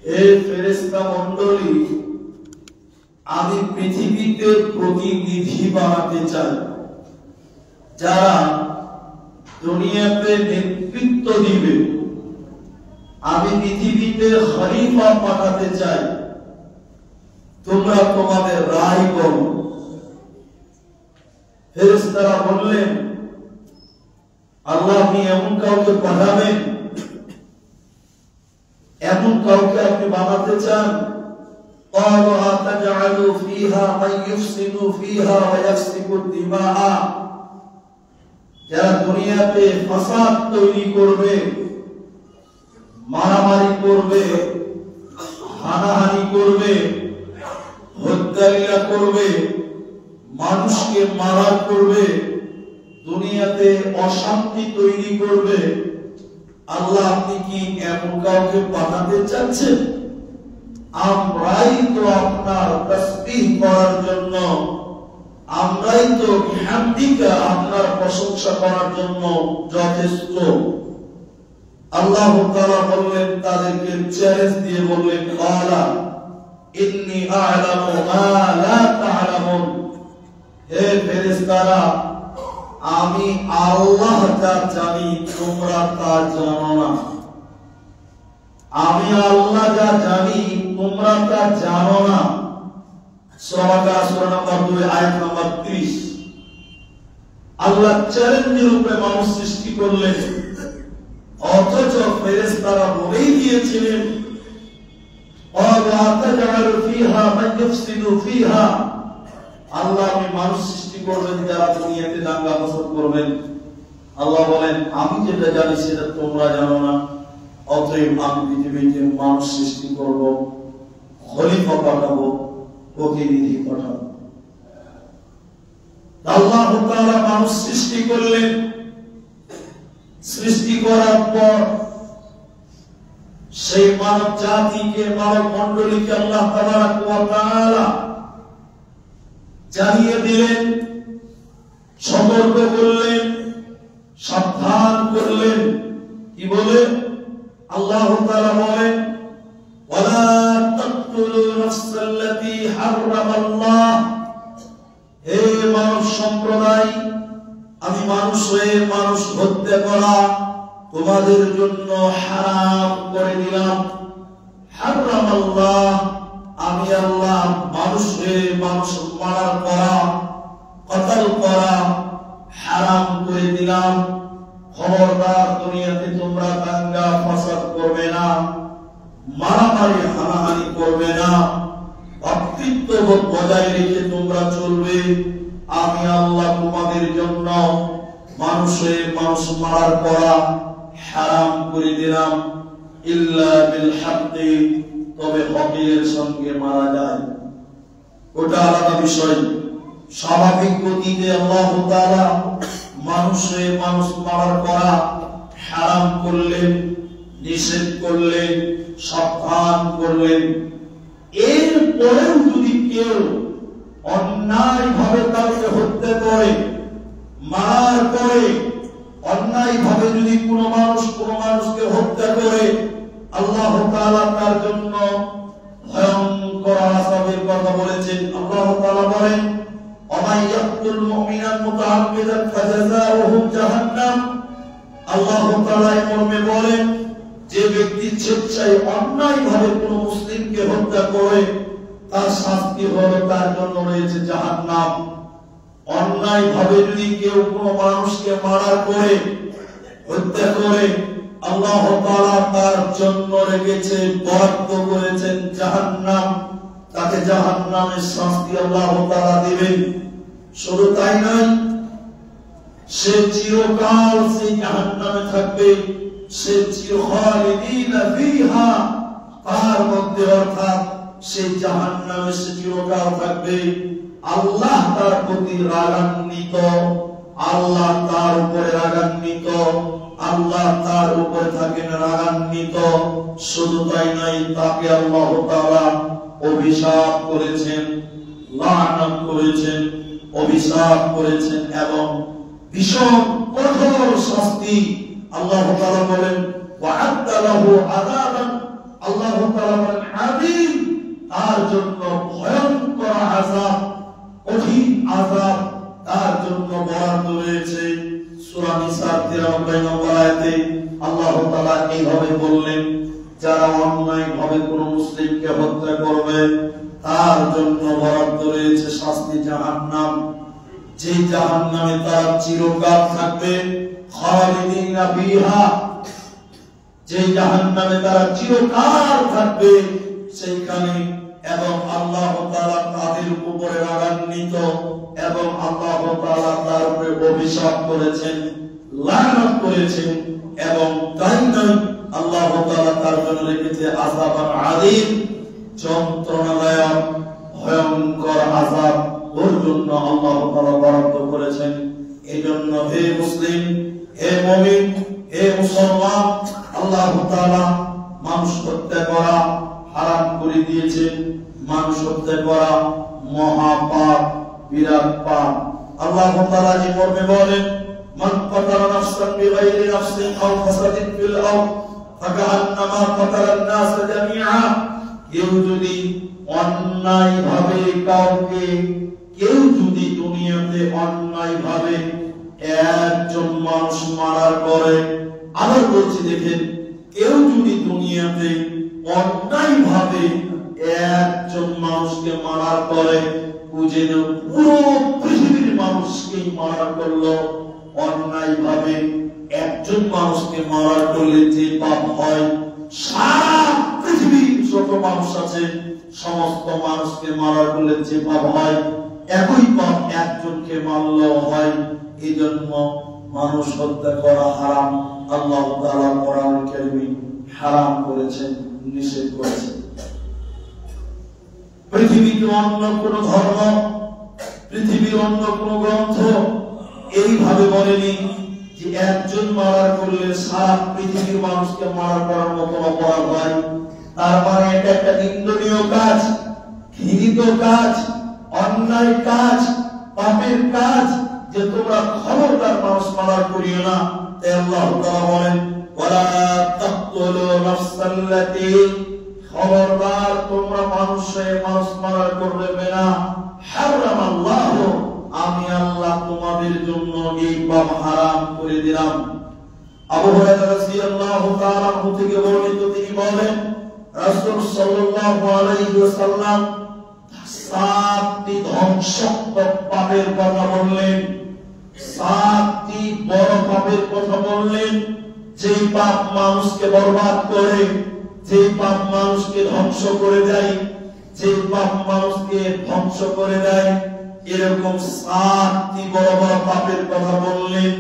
এই ফেরেশতা মণ্ডলী, আমি পৃথিবীতে প্রতিনিধি বানাতে চাই, যারা দুনিয়াতে নেতৃত্ব দিবে। আমি পৃথিবীতে খলিফা পাঠাতে চাই, তোমরা তোমাদের রায় করো। ফেরেশতারা বললেন, আল্লাহ আপনি এমন কাউকে পাঠাবেন, এমন কাউকে আপনি বানাতে চান। قالوا أتجعل فيها من يفسد فيها ويسفك الدماء, যারা দুনিয়াতে ফাসাদ তৈরি করবে, মারামারি করবে, হানাহানি করবে, হত্যালীলা করবে, মানুষকে মারা করবে, দুনিয়াতে অশান্তি তৈরি করবে, আল্লাহ আপনি কি এমন কাউকে পাঠাতে চাচ্ছেন? আমরাই তো আপনার তাসবিহ করার জন্য, আমরাই তো বিহামদিকা আপনার প্রশংসা করার জন্য যথেষ্ট। আল্লাহ তাআলা বললেন, তাদেরকে চ্যালেঞ্জ দিয়ে বললেন, ক্বালা ইন্নী আ'লামু মা লা তা'লামুন, হে ফেরেশতারা, আমি আল্লাহ যা জানি তোমরা তা জানো না। আমি আল্লাহ যা জানি তোমরা তা জানো না। সূরা সূরা নম্বর 2 আয়াত নম্বর 30। আল্লাহ চ্যালেঞ্জের উপরে মানুষ সৃষ্টি করলেন, অথচ ফেরেশতারা বলেই দিয়েছিলেন, আল্লাহ আপনি মানুষ সৃষ্টি করবেন যারা দুনিয়াতে দাঙ্গা ফাসাদ করবেন। আল্লাহ বলেন, আমি যেটা জানি সেটা তোমরা জানো না, অতএব আমি পৃথিবীতে মানুষ সৃষ্টি করব, খলিফা পাঠাবো, প্রতিনিধি পাঠাবো। আল্লাহ তাআলা মানুষ সৃষ্টি করলেন। সৃষ্টি করার পর সেই মানব জাতিকে, মানব মণ্ডলীকে আল্লাহ তাআলা জানিয়ে দিলেন, সতর্ক করলেন, সাবধান করলেন। কি বলে? আল্লাহ তাআলা বলেন, ওয়ালা তাকতুলু নাফসাল্লাতী হারামাল্লাহ, হে মানব সম্প্রদায়, আমি মানুষ হয়ে মানুষ হত্যা করা তোমাদের জন্য হারাম করে দিলাম। হারামাল্লাহ, আমি আল্লাহ মানুষ হয়ে মানুষ মারা করা, কতল করা হারাম করে দিলাম। খবরদার, দুনিয়াতে তোমরা দাঙ্গা ফাসাদ করবে না, মারামারি হানাহানি করবে না, ভ্রাতৃত্ববোধ বজায় রেখে তোমরা চলবে। আমি আল্লাহ তোমাদের জন্য মানুষ হয়ে মানুষ মারা করা হারাম করে দিলাম। ইল্লা বিল হাক্কি, তবে হকের সঙ্গে মারা যায়, ওটা আলাদা বিষয়। স্বাভাবিক গতিতে আল্লাহ তাআলা মানুষ হয়ে মানুষ মারা করা হারাম করলেন, নিষেধ করলেন, সাবধান করলেন। এরপরেও যদি কেউ অন্যায় ভাবে কাউকে হত্যা করে, মারার পরে অন্যায় ভাবে যদি কোনো মানুষকে হত্যা করে, আল্লাহ তাআলা তার জন্য ভয়ঙ্কর আযাবের কথা বলেছেন। আল্লাহ তাআলা বলেন, ওয়া ইয়াকতুল মুমিনান মুতাআম্মিদান ফাজাযাউহু জাহান্নাম। আল্লাহ তাআলা এই মর্মে বলেন, যে ব্যক্তি স্বেচ্ছায় অন্যায় ভাবে কোনো মুসলিমকে হত্যা করে, তার শাস্তি হলো তার জন্য রয়েছে জাহান্নাম। অন্যায় ভাবে যদি কেউ কোনো মানুষকে মারার করে, হত্যা করে, আল্লাহ তাআলা তার জন্য রেখেছে, বরাদ্দ করেছেন জাহান্নাম। তাকে জাহান্নামের শাস্তি আল্লাহ তাআলা দিবেন। শুধু তাই নয়, সে চিরকাল সেই জাহান্নামে থাকবে, সে চিরখালিদিনা ফিহা, তার মধ্যে, অর্থাৎ সেই জাহান্নামে সে চিরকাল থাকবে। আল্লাহ তার প্রতি রাগান্বিত, আল্লাহ তার উপরে রাগান্বিত, আল্লাহ তার উপরে থাকেন রাগান্বিত। শুধু তাই নয়, তাকে আল্লাহ তাআলা অভিশাপ করেছেন, লানত করেছেন, অভিশাপ করেছেন এবং ভীষণ কঠোর শাস্তি। আল্লাহ তাআলা বলেন, ওয়া'আদ্দা লাহু আযাবান আল্লাহ তাআলা বলেন হামিম, তার জন্য ভয়ঙ্কর আযাব, কঠিন আযাব তার জন্য বরাদ্দ রয়েছে। সূরা নিসার 93 নম্বর আয়াতে আল্লাহ তাআলা এইভাবে বললেন, যারা অন্যায়ভাবে কোন মুসলিমকে হত্যা করবে তার জন্য বরাদ্দ রয়েছে শাস্তি জাহান্নাম, যে জাহান্নামে তারা চিরকাল থাকবে, খালিদিনা ফিহা, যে জাহান্নামে তারা চিরকাল থাকবে সেইখানে। এবং আল্লাহ তাআলা তাদের উপরে রাগান্বিত এবং আল্লাহ তাআলা তার উপরে অভিশাপ করেছেন, লানত করেছেন। এবং তাই নয়, আল্লাহ তাআলা তার জন্য রেখেছে আযাবান আযীম, যন্ত্রণাদায়ক ভয়ঙ্কর আযাব ওর জন্য আল্লাহ তাআলা বরাদ্দ করেছেন। এজন্য হে মুসলিম, হে মুমিন, হে মুসলমান, আল্লাহ তাআলা মানুষ হত্যা করা হারাম করে দিয়েছেন। মানুষ হত্যা করা মহাপাপ, বিরাট পাপ। আল্লাহ তাআলা এই মর্মে বলেন, মান কাতালা নাফসান বিগাইরি নাফসিন আও ফাসাদিন ফিল আরদ ফাকান্নামা কাতালান নাস জামিআ। কেউ যদি অন্যায়ভাবে কাউকে, কেউ যদি দুনিয়াতে অন্যায়ভাবে একজন মানুষ মারার পরে, আবার বলছি দেখেন, কেউ যদি দুনিয়াতে অন্যায়ভাবে একজন মানুষকে মারার পরে বুঝে নেন পুরো পৃথিবীর মানুষকে মারা করলো, অন্যায়ভাবে একজন মানুষকে মারার করলে যে পাপ হয়, সারা পৃথিবীর যত মানুষ আছে সমস্ত মানুষকে মারার করলে যে পাপ হয়, একই পাপ একজনকে মারলেও হয়। এই জন্য মানুষ হত্যা করা হারাম। আল্লাহ তাআলা কোরআন কারীমে হারাম করেছেন, নিষেধ করেছেন। পৃথিবীতে অন্য কোন ধর্ম, পৃথিবীর অন্য কোন গ্রন্থ এইভাবে বলেনি যে একজন মারার করলে সারা পৃথিবীর মানুষকে মারা করার মতো অপরাধ হয়। তার মানে এটা একটা নিন্দনীয় কাজ, ঘৃণিত কাজ, অন্যায় কাজ, পাপের কাজ, যে তোমরা খবরদার মানুষ মারা করিও না। তাই আল্লাহ তাআলা বলেন, ওয়ালা তাকতুলু নাফসাল্লাতী, খবরদার তোমরা মানুষ মারা করবে না, হারামাল্লাহু, আমি আল্লাহ তোমাদের জন্য এই পাপ হারাম করে দিলাম। আবু হুরায়রা রাদিয়াল্লাহু তাআলা থেকে বর্ণিত, তিনি বলেন, রাসূল সাল্লাল্লাহু আলাইহি ওয়াসাল্লাম 7টি ধ্বংসাত্মক পাপের কথা বললেন, 7টি বড় পাপের কথা বললেন, যে পাপ মানুষকে বরবাদ করে, যে পাপ মানুষকে ধ্বংস করে দেয়, যে পাপ মানুষকে ধ্বংস করে দেয়, এরকম 7টি বড় বড় পাপের কথা বললেন।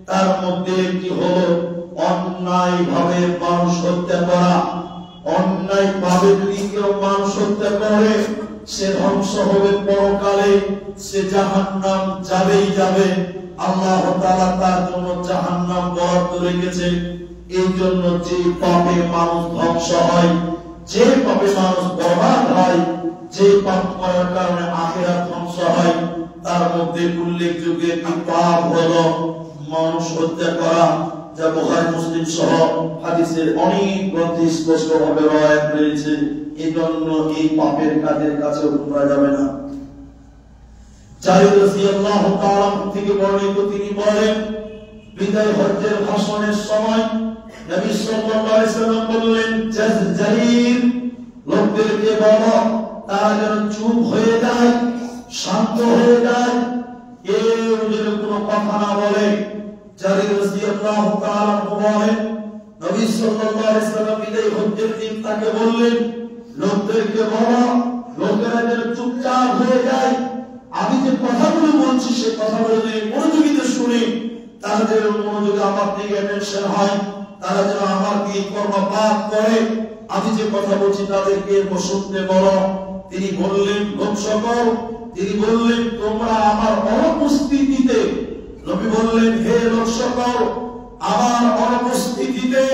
তার মধ্যে একটি হলো অন্যায় ভাবে মানুষ হত্যা করা। অন্যায় ভাবে যদি কেউ মানুষ হত্যা করে, সে ধ্বংস হবে পরকালে, সে জাহান্নাম যাবেই যাবে। আল্লাহ তাআলা তার জন্য জাহান্নাম বরাদ্দ রেখেছে। এই জন্য যে পাপে মানুষ ধ্বংস হয়, যে পাপে মানুষ বরবাদ হয়, যে পাপ করার কারণে আখিরাত ধ্বংস হয়, তার মধ্যে উল্লেখযোগ্য একটি পাপ হলো মানুষ হত্যা করা, যা বুখারী মুসলিম সহ হাদিসের অনেক গ্রন্থে স্পষ্টভাবে রওয়ায়াত রয়েছে। এই জন্য এই পাপের কাজের কাছে তোমরা যাবে না। জারির রাদিয়াল্লাহু তাআলা থেকে বর্ণিত, তিনি বলেন, বিদায় হজ্জের ভাষণের সময় নবী সাল্লাল্লাহু আলাইহি ওয়াসাল্লাম বললেন, জারির, লোকদেরকে বলো তারা যেন চুপ হয়ে যায়, শান্ত হয়ে যায়, কেউ যেন কোনো কথা না বলে। জারির রাদিয়াল্লাহু তাআলা বলেন, নবী সাল্লাল্লাহু আলাইহি ওয়াসাল্লাম বিদায় হজ্জের দিন তাকে বললেন, লোকদেরকে বলো লোকেরা যেন চুপচাপ হয়ে যায়, আমি যে কথাগুলো বলছি সেই কথাগুলো যদি মনোযোগীতে শুনে তারা যেন মনোযোগে আমার দিকে অ্যাটেনশন হয়, তারা যেন আমার দিকে কর্ণপাত করে, আমি যে কথা বলছি তাদেরকে শুনতে বলো। তিনি বললেন, লোক সকল, তিনি বললেন, তোমরা আমার অনুপস্থিতিতে, নবী বললেন, হে লোক সকল, আমার অনুপস্থিতিতে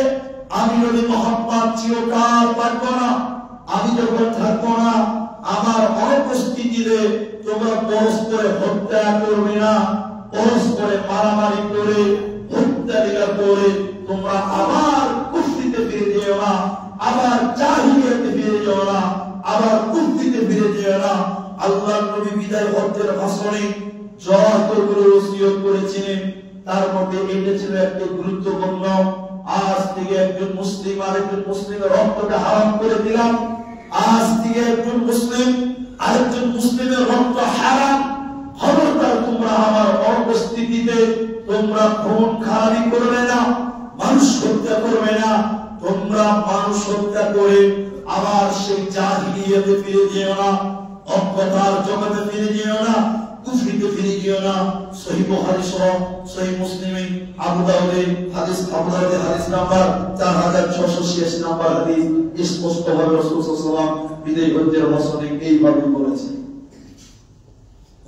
আমি যদি মোহাম্মদ চিরকাল থাকবো না, আমি যখন থাকবো না, আমার অনুপস্থিতিতে তোমরা পরস্পরে হত্যা করবে না, পরস্পরে মারামারি করে হত্যা করে তোমরা আমার কুফরিতে ফিরে যেও না। আবার জাহিলিয়াতে ফিরে যেও না, আবার কুফরিতে ফিরে যেও না। আল্লাহর নবী বিদায় হজ্জের ভাষণে যতগুলো ওসিয়ত করেছিলেন তার মধ্যে এটা ছিল একটা গুরুত্বপূর্ণ। আজ থেকে একজন মুসলিম আরেকজন মুসলিমের রক্তকে হারাম করে দিলাম। আজ থেকে একজন মুসলিম আরেকজন মুসলিমের রক্ত হারাম। খবরদার তোমরা আমার অনুপস্থিতিতে তোমরা খুন খারাপি করবে না, মানুষ হত্যা করবে না। তোমরা মানুষ হত্যা করে আবার সেই জাহিলিয়াতে ফিরে যেও না, অজ্ঞতার জগতে ফিরে যেও না, কুফরিতে ফিরে যেও না। সহিহ বুখারী সহ সহিহ মুসলিমে আবু দাউদে হাদিস নাম্বার 4686 নাম্বার হাদিস স্পষ্টভাবে রাসূল সাল্লাল্লাহু আলাইহি ওয়াসাল্লাম বিদায় হজ্জের ভাষণে এইভাবে বলেছেন।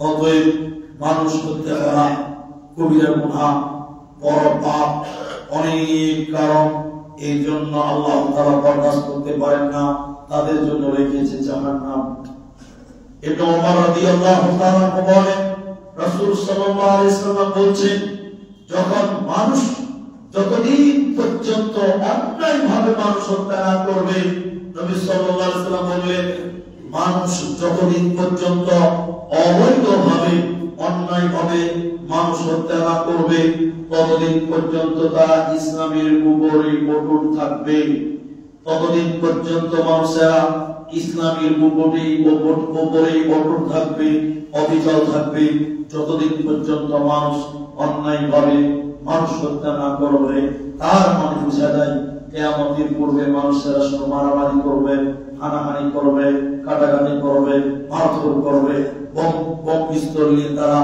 অতএব মানুষ হত্যা করা কবিরা গুনাহ, বড় পাপ, অনেক কারণ। এই জন্য আল্লাহ তাআলা বরদাস্ত করতে পারেন না, তাদের জন্য রেখেছে জাহান্নাম। ইবনে ওমর রাদিয়াল্লাহু তাআলা বলেন, রাসূল সাল্লাল্লাহু আলাইহি ওয়াসাল্লাম বলেছেন, যখন মানুষ যতদিন পর্যন্ত অন্যায়ভাবে মানুষ হত্যা না করবে, নবী সাল্লাল্লাহু আলাইহি ওয়াসাল্লাম বললেন, মানুষ যতদিন পর্যন্ত অবৈধভাবে অন্যায়ভাবে মানুষ হত্যা না করবে ততদিন পর্যন্ত তারা ইসলামের উপরে অটুট থাকবে। ততদিন পর্যন্ত মানুষেরা ইসলামের উপরে অটুট থাকবে, অবিচল থাকবে। যতদিন পর্যন্ত মানুষ অন্যায়ভাবে মানুষ হত্যা না করবে, তার মানে বোঝা যায় কিয়ামতের পূর্বে মানুষেরা শুধু মারামারি করবে, হানাহানি করবে, কাটাকাটি করবে, মারধর করবে, বম পিস্তল নিয়ে তারা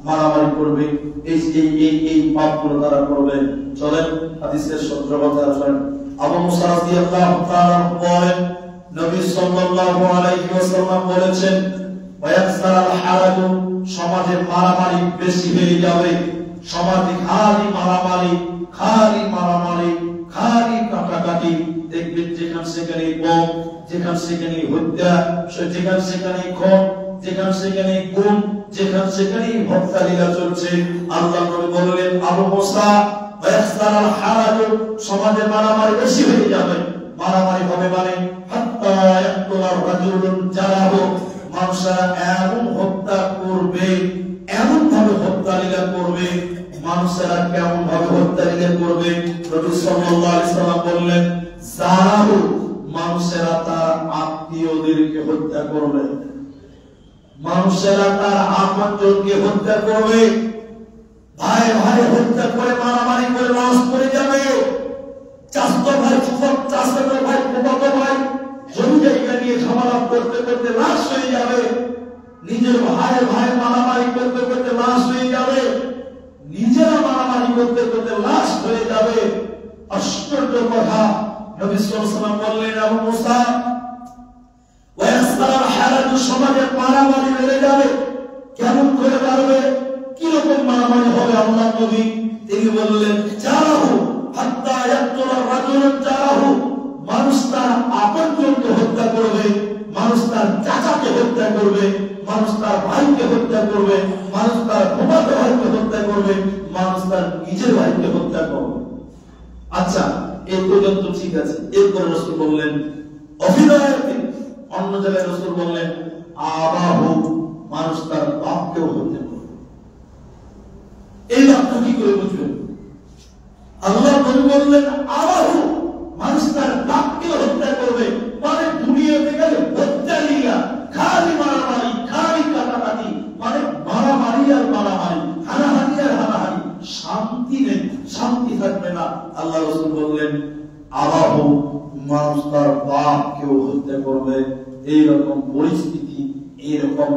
মারামারি করবে। এই পাপগুলো তারা করবে। চলেন হাদিসের সূত্র কথা শুনেন। আবু মুসা রাদিয়াল্লাহু তাআলা বলেন, নবী সাল্লাল্লাহু আলাইহি ওয়াসাল্লাম বলেছেন, ওয়ায়াকসারাল হারাজু, সমাজে মারামারি বেশি হয়ে যাবে। সমাজে খালি মারামারি, খালি মারামারি, খালি কাটাকাটি। দেখবেন যেখানে সেখানে বম, যেখানে সেখানে হত্যা, যেখানে সেখানে খুন, যেখানে সেখানে গুম, যেখানে সেখানে হত্যা লীলা চলছে। আল্লাহ নবী বললেন, আবু মুসা, ওয়ায়াকসারাল হারাজু, সমাজে মারামারি বেশি হয়ে যাবে। মারামারি হবে মানে হাত্তা ইয়াকতুলার রাজুলুন জারাহু, মানুষেরা এমন হত্যা করবে, এমন ভাবে হত্যা লীলা করবে। মানুষেরা কেমন ভাবে হত্যা লীলা করবে? নবী সাল্লাল্লাহু আলাইহি সাল্লাম বললেন, জারাহু, মানুষেরা তার আত্মীয়দেরকে হত্যা করবে, মানুষেরা তার আপনজনকে হত্যা করবে। ভাই ভাই হত্যা করে, মারামারি করে লাশ পড়ে যাবে। চাচাতো ভাই, চাচাতো ভাই, ফুফাতো ভাই জমি জায়গা নিয়ে ঝামেলা করতে করতে লাশ হয়ে যাবে। নিজের ভাই ভাই মারামারি করতে করতে লাশ হয়ে যাবে। নিজেরা মারামারি করতে করতে লাশ হয়ে যাবে। আশ্চর্য কথা। নবী সাল্লাল্লাহু আলাইহি ওয়াসাল্লাম বললেন, আবু মুসা, ওয়ায়াসরাল হারাজু, সমাজে মারামারি বেড়ে যাবে। কেমন করে বাড়বে? কি রকম মারামারি হবে? আল্লাহ নবী তিনি বললেন, জারাহু হাত্তা ইয়াকতুলার রাজুলুন জারাহু, মানুষ তার আপনজনকে হত্যা করবে, মানুষ তার চাচাকে হত্যা করবে, মানুষ তার ভাইকে হত্যা করবে, মানুষ তার ফুফাতো ভাইকে হত্যা করবে, মানুষ তার নিজের ভাইকে হত্যা করবে। আচ্ছা, এই পর্যন্ত ঠিক আছে। এরপর রাসূল বললেন, অভিনয়কে, অন্য জায়গায় রাসূল বললেন, আবাহু, মানুষ তার বাপকেও হত্যা করবে। এই বাক্য কি করে বুঝবেন? আল্লাহ নবী বললেন, আবাহু, মানুষ তার বাপকেও হত্যা করবে। মানে দুনিয়াতে গেলে হত্যা লীলা, খালি মারামারি, খালি কাটাকাটি, মানে মারামারি আর মারামারি, হানাহানি আর হানাহানি, শান্তি নেই, শান্তি থাকবে না। আল্লাহ রাসূল বললেন, আবাহু, মানুষ তার বাপকেও হত্যা করবে। এইরকম পরিস্থিতি, এইরকম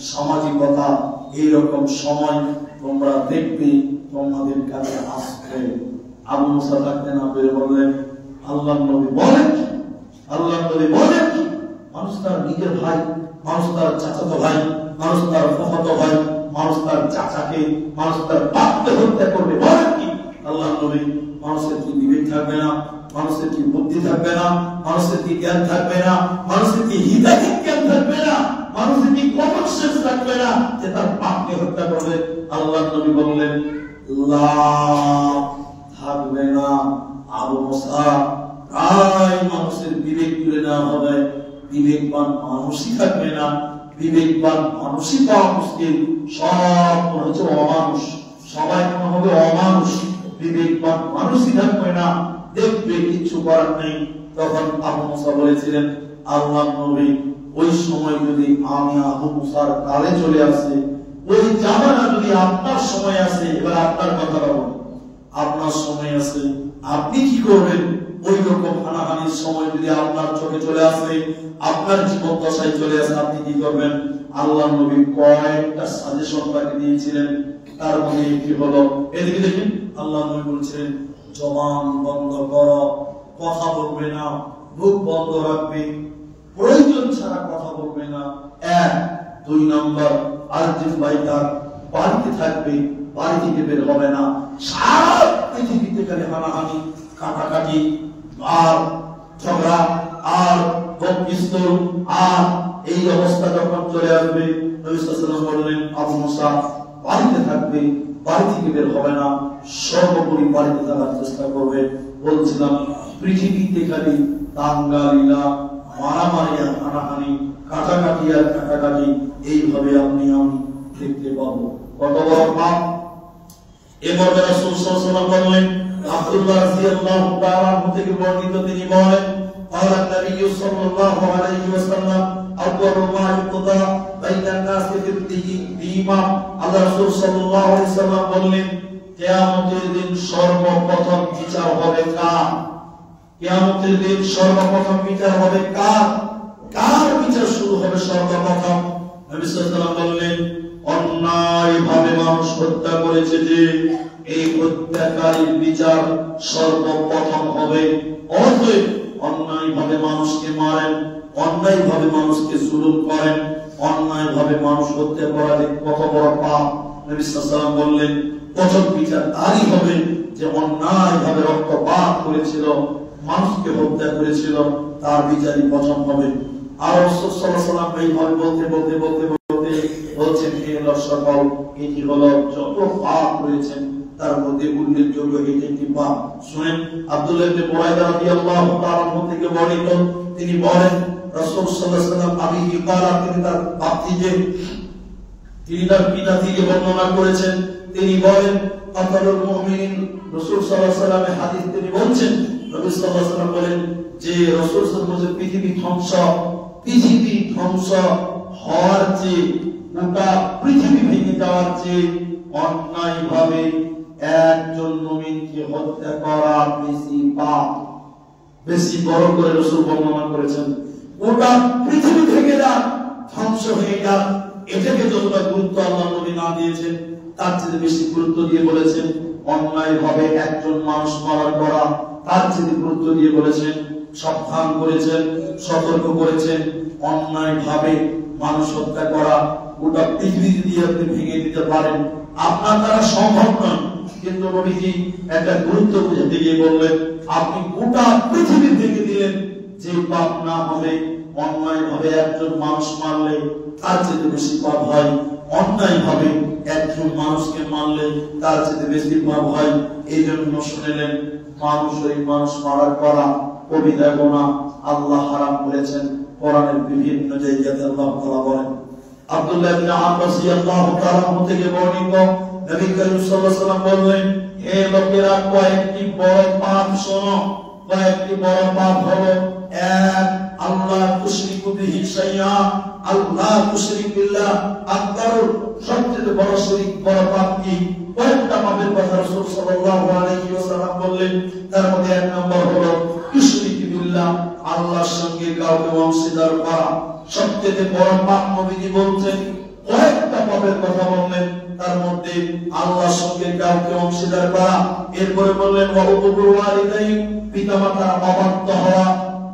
সামাজিকতা, এইরকম সময় তোমরা দেখবে তোমাদের কাছে আসবে। আবু মুসা থাকতে না পেরে বললেন, আল্লাহ নবী বলেন, আল্লাহ নবী বলেন, মানুষ তার নিজের ভাই, মানুষ তার চাচাতো ভাই, মানুষ তার ফুফাতো ভাই, মানুষ তার চাচাকে, মানুষ তার বাপকে হত্যা করবে। বলেন কি? আল্লাহ নবী, মানুষের কি বিবেক থাকবে না? মানুষের কি বুদ্ধি থাকবে না? মানুষের কি জ্ঞান থাকবে না? মানুষের কি হিতাহিত জ্ঞান থাকবে না? মানুষের কি কমন সেন্স থাকবে না যে তার বাপকে হত্যা করবে? আল্লাহ নবী বললেন, লা, থাকবে না। আবু মুসা প্রায় মানুষের বিবেক তুলে নেওয়া হবে, বিবেকবান মানুষই থাকবে না, বিবেকবান মানুষই পাওয়া মুশকিল, সব মনে হচ্ছে অমানুষ, সবাই মনে হবে অমানুষ, বিবেকবান মানুষই থাকবে না, দেখবে কিছু করার নেই। তখন আবু মুসা বলেছিলেন, আল্লাহ নবী ওই সময় যদি আমি আবু মুসার কালে চলে আসে, ওই জামানা যদি আপনার সময় আসে, এবার আপনার কথা বলুন, আপনার সময় আসে আপনি কি করবেন? ওই রকম হানাহানির সময় যদি আপনার চোখে চলে আসে, আপনার জীবন দশায় চলে আসে, আপনি কি করবেন? আল্লাহ নবী কয়েকটা সাজেশন তাকে দিয়েছিলেন, তার মধ্যে একটি হলো, এদিকে দেখেন আল্লাহ নবী বলছিলেন জবান বন্ধ করো, কথা বলবে না, মুখ বন্ধ রাখবে, প্রয়োজন ছাড়া কথা বলবে না। এক, দুই নম্বর, আরেকজন ভাই তার বাড়িতে থাকবে, বাড়ি থেকে বের হবে না, সারা পৃথিবীতে খালি হানাহানি, কাটাকাটি আর ঝগড়া আর বকিস্তর, আর এই অবস্থা যখন চলে আসবে, নবী সাল্লাল্লাহু আলাইহি ওয়াসাল্লাম বললেন আবু মুসা বাড়িতে থাকবে, বাড়ি থেকে বের হবে না, সর্বোপরি বাড়িতে থাকার চেষ্টা করবে। বলছিলাম পৃথিবীতে খালি দাঙ্গা লীলা, মারামারি আর হানাহানি, কাটাকাটি আর কাটাকাটি, এইভাবে আপনি আমি দেখতে পাবো। কত বড় পাপ! এবার রাসূল সাল্লাল্লাহু আলাইহি ওয়াসাল্লাম বললেন, আব্দুল্লাহ রাদিয়াল্লাহু তাআলা থেকে বর্ণিত, তিনি বলেন قال النبي صلى الله عليه وسلم أول ما يقضى بين الناس في الديمة। আল্লাহ রাসূল সাল্লাল্লাহু আলাইহি ওয়াসাল্লাম বললেন, কিয়ামতের দিন সর্বপ্রথম বিচার হবে কার? কিয়ামতের দিন সর্বপ্রথম বিচার হবে কার? কার বিচার শুরু হবে সর্বপ্রথম? নবী সাল্লাল্লাহু আলাইহি ওয়াসাল্লাম বললেন, অন্যায়ভাবে মানুষ হত্যা করেছে যে, এই হত্যাকারীর বিচার সর্বপ্রথম হবে। অতএব অন্যায়ভাবে মানুষকে মারেন, অন্যায়ভাবে মানুষকে জুলুম করেন, অন্যায়ভাবে মানুষ হত্যা করা যে কত বড় পাপ। নবী সাল্লাল্লাহু আলাইহি ওয়াসাল্লাম বললেন, প্রথম বিচার তারই হবে যে অন্যায়ভাবে রক্তপাত করেছিল, মানুষকে হত্যা করেছিল, তার বিচারই প্রথম হবে। আর রাসূল সাল্লাল্লাহু আলাইহি ওয়াসাল্লাম এইভাবে বলতে বলতে বলতে বলতে বলছেন, হে সকল, এটি হলো যত পাপ করেছেন তার মধ্যে উল্লেখযোগ্য একটি পাপ। শুনেন, আব্দুল্লাহ ইবনে বুরাইদা রাদিয়াল্লাহু তাআলা থেকে বর্ণিত, তিনি বলেন রাসূল সাল্লাল্লাহু আলাইহি ওয়াসাল্লাম আবিহি ক্বালা, তিনি তার বাপতিজে, তিনি তার পিতা থেকে বর্ণনা করেছেন, তিনি বলেন আতালুল মুমিনিন, রাসূল সাল্লাল্লাহু আলাইহি ওয়াসাল্লামের হাদিস তিনি বলছেন, নবী সাল্লাল্লাহু আলাইহি ওয়াসাল্লাম বলেন যে রাসূল সাল্লাল্লাহু আলাইহি ওয়াসাল্লাম পৃথিবী ধ্বংস হওয়ার চেয়ে, গোটা পৃথিবী ভেঙে যাওয়ার চেয়ে অন্যায়ভাবে একজন মুমিনকে হত্যা করা বেশি পাপ, বেশি বড় করে রাসূল বর্ণনা করেছেন। গোটা পৃথিবী থেকে যা ধ্বংস হয়ে যা, এটাকে যতটা গুরুত্ব আল্লাহ নবী না দিয়েছেন, তার চেয়ে বেশি গুরুত্ব দিয়ে বলেছেন অন্যায়ভাবে একজন মানুষ মারা করা, তার চেয়ে গুরুত্ব দিয়ে বলেছেন, সাবধান করেছেন, সতর্ক করেছেন, অন্যায়ভাবে মানুষ হত্যা করা গোটা পৃথিবী দিয়ে আপনি ভেঙে দিতে পারেন, আপনার দ্বারা সম্ভব নয়, কিন্তু নবীজি একটা গুরুত্ব বুঝাতে গিয়ে বললেন, আপনি গোটা পৃথিবী ভেঙে দিলেন, যে পাপ না হবে অন্যায়ভাবে একজন মানুষ মারলে তার চেয়ে বেশি পাপ হয়, অন্যায়ভাবে একজন মানুষকে মারলে তার চেয়ে বেশি পাপ হয়। এই জন্য শুনলেন মানুষ মারার করা কবিতা গোনা আল্লাহ হারাম করেছেন, কোরআনের বিভিন্ন জায়গাতে আল্লাহ তাআলা বলেন। আব্দুল্লাহ ইবনে আব্বাস রাদিয়াল্লাহু তাআলা থেকে বর্ণিত, নবী করিম সাল্লাল্লাহু আলাইহি ওয়াসাল্লাম বললেন, হে লোকেরা, কয়েকটি বড় পাপ শোনো, কয়েকটি বড় পাপ হলো, এক, আল্লাহ তুশরিকু বিহি শাইআ, আল্লাহ তুশরিক বিল্লাহ, আকবারুল, সবচেয়ে বড় শিরক, বড় পাপ কি? কয়েকটা পাপের কথা রাসূল সাল্লাল্লাহু আলাইহি ওয়াসাল্লাম বললেন, তার মধ্যে এক নম্বর হলো তুশরিকু বিল্লাহ, আল্লাহর সঙ্গে কাউকে অংশীদার করা, সবচেয়ে বড় পাপ। নবীজি বলছেন, কয়েকটা পাপের কথা বললেন, তার মধ্যে আল্লাহর সঙ্গে কাউকে অংশীদার করা। এরপরে বললেন ওয়া উকুকুল ওয়ালিদাইন, পিতামাতার অবাধ্য হওয়া,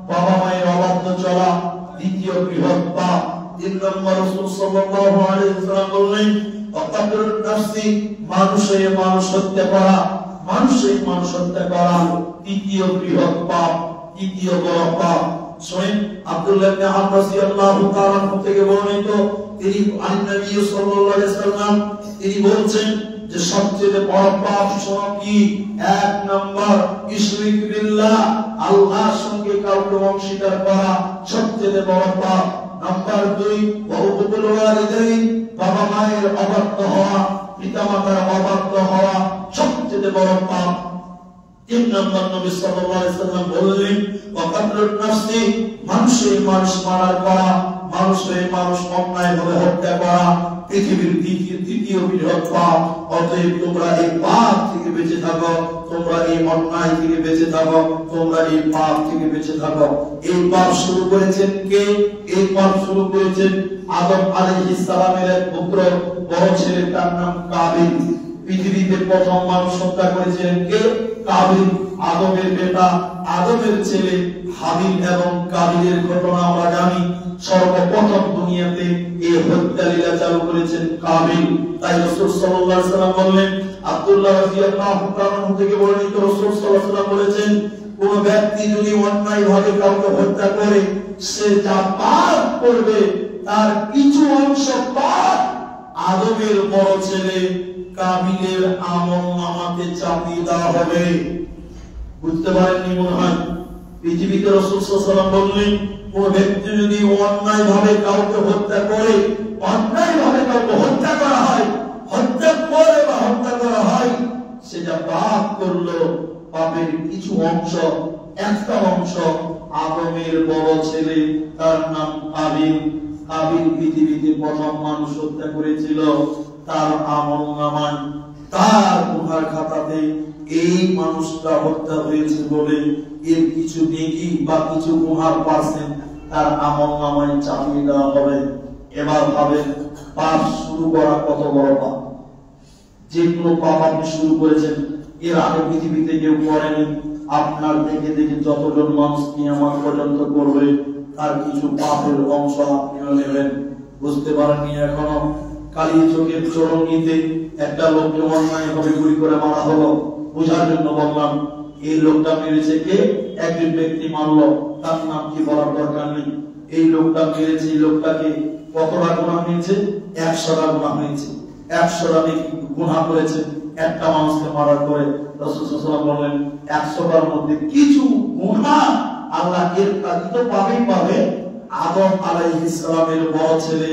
বাবা মায়ের অবাধ্য চলা, দ্বিতীয় বৃহৎ পাপ। তিন নম্বর রাসূল সাল্লাল্লাহু আলাইহি ওয়াসাল্লাম বললেন ওয়াকাতুল নাফসি, মানুষ হত্যা করা, মানুষ হত্যা করা তৃতীয় বৃহৎ পাপ, তৃতীয় বড় পাপ। শুনেন, আব্দুল্লাহ ইবনে আব্বাস রাদিয়াল্লাহু তাআলা থেকে বর্ণিত, তিনি নবী সাল্লাল্লাহু আলাইহি ওয়াসাল্লাম তিনি বলছেন যে সবচেয়ে বড় পাপ কি? এক নম্বর ইশরিক বিল্লাহ, আল্লাহর সঙ্গে কাউকে অংশীদার করা সবচেয়ে বড় পাপ। নাম্বার 2 ওয়াউকুল ওয়ালিদাইন, বাবা মায়ের অবাধ্য হওয়া, পিতামাতার অবাধ্য হওয়া সবচেয়ে বড় পাপ। 3 নম্বর নবী সাল্লাল্লাহু আলাইহি সাল্লাম বললেন ওয়াকাতলুন নাফসি, মানুষের মানুষ মারা করা, মানুষের মানুষ অন্যায়ভাবে হত্যা করা পৃথিবীর দ্বিতীয় বৃহৎ পাপ। অতএব তোমরা এই পাপ থেকে বেঁচে থাকো, তোমরা এই অন্যায় থেকে বেঁচে থাকো, তোমরা এই পাপ থেকে বেঁচে থাকো। এই পাপ শুরু করেছেন কে? এই পাপ শুরু করেছেন আদম আলাইহিস সালামের এক পুত্র, বড় ছেলে, তার নাম কাবিল। পৃথিবীতে প্রথম মানুষ হত্যা করেছিলেন কে? কাবিল। আদমের বেটা, আদমের ছেলে হাবিল এবং কাবিলের ঘটনা আমরা জানি। সর্বপ্রথম দুনিয়াতে এই হত্যা লীলা চালু করেছেন কাবিল। তাই রাসূল সাল্লাল্লাহু আলাইহি ওয়াসাল্লাম বললেন, আব্দুল্লাহ রাদিয়াল্লাহু তাআলা থেকে বর্ণিত, রাসূল সাল্লাল্লাহু আলাইহি ওয়াসাল্লাম বলেছেন, কোন ব্যক্তি যদি অন্যায়ভাবে কাউকে হত্যা করে, সে যা পাপ করবে তার কিছু অংশ পাপ আদমের বড় ছেলে কাবিলের আমলনামাতে চাপিয়ে দেওয়া হবে। বুঝতে পারেননি মনে হয়? পৃথিবীতে রাসূল সাল্লাল্লাহু আলাইহি ওয়াসাল্লাম বললেন, কোন ব্যক্তি যদি অন্যায়ভাবে কাউকে হত্যা করে, অন্যায়ভাবে কাউকে হত্যা করা হয়, হত্যা করে বা হত্যা করা হয়, সে যা পাপ করলো পাপের কিছু অংশ, একটা অংশ আদমের বড় ছেলে, তার নাম কাবিল। কাবিল পৃথিবীতে প্রথম মানুষ হত্যা করেছিল। তার আমলনামায়, তার গুনার খাতাতে এই মানুষটা হত্যা হয়েছে বলে এর কিছু নেকি বা কিছু গুনার পার্সেন্ট তার আমলনামায় চাপিয়ে দেওয়া হবে। এবার ভাবেন, পাপ শুরু করা কত বড় পাপ। যে কোনো পাপ আপনি শুরু করেছেন, এর আগে পৃথিবীতে কেউ করেনি। আপনার দেখে দেখে যতজন মানুষ কিয়ামত পর্যন্ত করবে, তার কিছু পাপের অংশ আপনিও নেবেন। বুঝতে পারেননি এখনো? কালিচকের চরঙ্গিতে একটা লোককে অন্যায়ভাবে গুলি করে মারা হলো। বোঝার জন্য বললাম, এই লোকটা মেরেছে কে? একজন ব্যক্তি মারলো, তার নাম কি বলার দরকার নেই। এই লোকটা মেরেছে, এই লোকটাকে কতটা গুনাহ হয়েছে? 100টা গুনাহ হয়েছে। 100টা গুনাহ করেছে একটা মানুষকে মারার পরে। রাসূল সাল্লাল্লাহু আলাইহি ওয়াসাল্লাম বললেন, 100টার মধ্যে কিছু গুনাহ আল্লাহ এর কাছে পাবেই পাবে। আদম আলাইহিস সালামের বড় ছেলে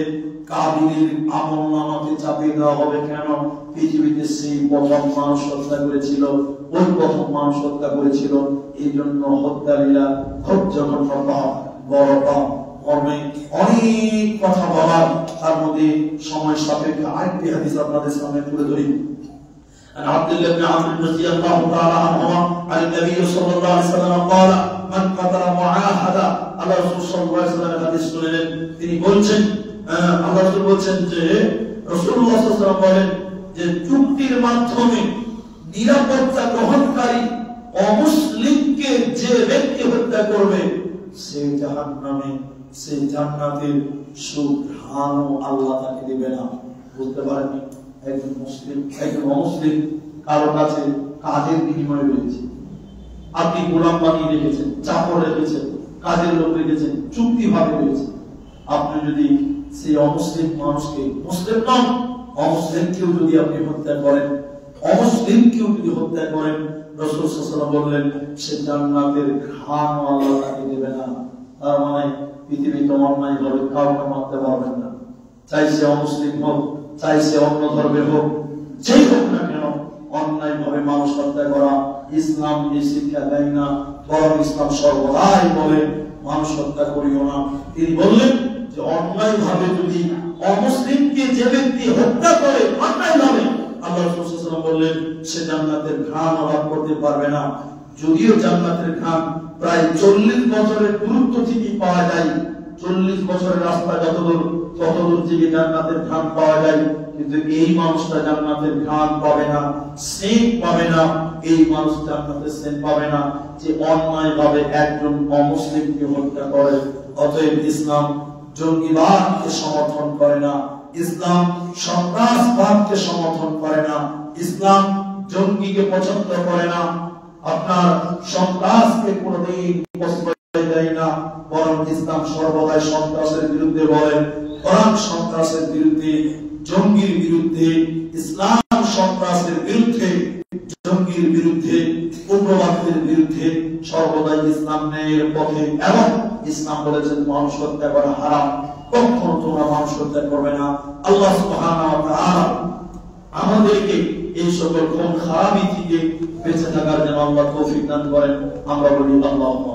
কাবিলের আমলনামাতে চাপিয়ে দেওয়া হবে। কেন? পৃথিবীতে সেই প্রথম মানুষ হত্যা করেছিল, ওই প্রথম মানুষ হত্যা করেছিল। এই জন্য হত্যা লীলা খুব জঘন্য পাপ, বড় পাপ। অনেক কথা বলার, তার মধ্যে সময় সাপেক্ষে আরেকটি হাদিস আপনাদের সামনে তুলে ধরি। عن عبد الله بن عمرو رضي الله تعالى عنهما عن النبي صلى الله عليه وسلم قال من قتل معاهدا, আল্লাহ রাসূল সাল্লাল্লাহু আলাইহি ওয়াসাল্লাম হাদিস শুনলেন, তিনি বলছেন, আল্লাহ রাসূল বলছেন যে রাসূলুল্লাহ সাল্লাল্লাহু আলাইহি ওয়াসাল্লাম বলেন যে চুক্তির মাধ্যমে নিরাপত্তা গ্রহণকারী অমুসলিমকে যে ব্যক্তি হত্যা করবে, সে জাহান্নামে, সে জান্নাতের সুঘ্রাণও আল্লাহ তাকে দেবে না। বুঝতে পারেননি? একজন মুসলিম, একজন অমুসলিম কারো কাছে কাজের বিনিময়ে রয়েছে। আপনি গোলাম বানিয়ে রেখেছেন, চাকর রেখেছেন, কাজের লোক রেখেছেন, চুক্তি ভাবে রয়েছে। আপনি যদি সেই অমুসলিম মানুষকে, মুসলিম নন, অমুসলিমকেও যদি আপনি হত্যা করেন, অমুসলিমকেও যদি হত্যা করেন, রাসূল সাল্লাল্লাহু আলাইহি ওয়াসাল্লাম বললেন সে জান্নাতের ঘ্রাণ আল্লাহ তাকে দেবে না। তার মানে পৃথিবীতে অন্যায়ভাবে কাউকে মারতে পারবেন না, চাই সে অমুসলিম হোক, চাই সে অন্য ধর্মের হোক, যেই হোক না কেন, অন্যায়ভাবে মানুষ হত্যা করা ইসলাম এই শিক্ষা দেয় না। বরং ইসলাম সর্বদাই বলে মানুষ হত্যা করিও না। তিনি বললেন যে অন্যায়ভাবে যদি অমুসলিমকে যে ব্যক্তি হত্যা করে অন্যায়ভাবে, আল্লাহ রাসূল সাল্লাল্লাহু আলাইহি ওয়াসাল্লাম বললেন সে জান্নাতের ঘ্রাণ লাভ করতে পারবে না। যদিও জান্নাতের ঘ্রাণ প্রায় 40 বছরের দূরত্ব থেকে পাওয়া যায়, 40 বছরের রাস্তা যতদূর, ততদূর থেকে জান্নাতের ঘ্রাণ পাওয়া যায়, কিন্তু এই মানুষটা জান্নাতের ঘ্রাণ পাবে না, সেন্ট পাবে না। এই মানুষ জান্নাতের সেন্ট পাবে না যে অন্যায়ভাবে একজন অমুসলিমকে হত্যা করে। অতএব ইসলাম জঙ্গিবাদকে সমর্থন করে না, ইসলাম সন্ত্রাসবাদকে সমর্থন করে না, ইসলাম জঙ্গিকে পছন্দ করে না, আপনার সন্ত্রাসকে কোনোদিন পছন্দ দেয় না। বরং ইসলাম সর্বদাই সন্ত্রাসের বিরুদ্ধে বলে, বরং সন্ত্রাসের বিরুদ্ধে, জঙ্গির বিরুদ্ধে ইসলাম সন্ত্রাসের বিরুদ্ধে, জঙ্গির বিরুদ্ধে, উগ্রবাদের বিরুদ্ধে সর্বদাই ইসলাম ন্যায়ের পথে, এবং ইসলাম বলেছেন মানুষ হত্যা করা হারাম, কখনো তোমরা মানুষ হত্যা করবে না। আল্লাহ সুবহানাহু ওয়া তাআলা আমাদেরকে এই সকল খুন খারাপি থেকে বেঁচে থাকার জন্য আল্লাহ তৌফিক দান করেন। আমরা বলি আল্লাহুম্মা